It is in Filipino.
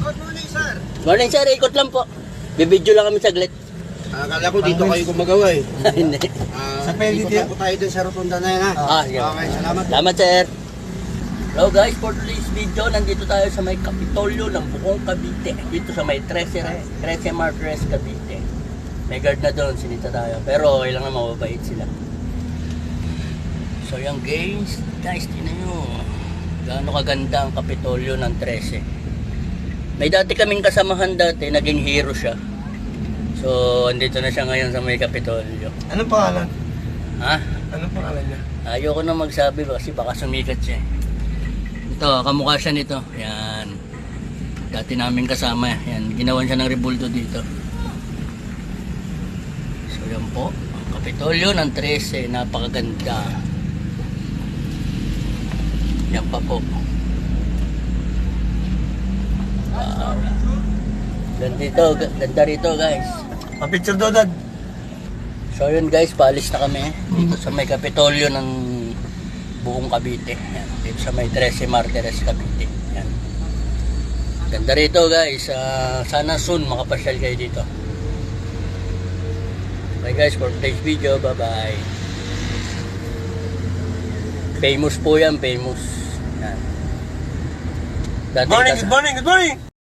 Good morning, sir. Morning sir, ikot lang po. Bibidyo lang kami saglit. Akala ko dito kayo gumagawa eh. Hindi. Sa ikot po tayo dun sa rotunda na yan ha. Sige. Okay, salamat. Salamat sir. Hello guys, for today's video, nandito tayo sa may Kapitolyo ng Buong Cavite. Dito sa may 13 Martires, Cavite. May guard na doon, sinita tayo. Pero okay lang na mababait sila. So yung guys, tingnan nyo. Gaano kaganda ang Kapitolyo ng 13. May dati kaming kasamahan dati, naging hero siya. So, andito na siya ngayon sa may Kapitolyo. Anong pangalan? Ha? Anong pangalan niya? Ayoko na magsabi kasi baka sumikat siya. Ito, kamukha siya nito. Yan. Dati namin kasama. Yan, ginawan siya ng rebulto dito. So, yan po. Ang Kapitolyo ng 13. Napakaganda. Yan pa po. Wow. Ganda rito guys. Pa-picture daw, Dad. So yun guys, paalis na kami dito sa may Kapitolyo ng Buong Cavite. Yan, dito sa may 13 Martires, Cavite. Yan. Ganda rito guys. Sana soon makapasyal kayo dito. Okay guys, for today's video, bye bye. Famous po yan, famous. Yan. Dati Good morning.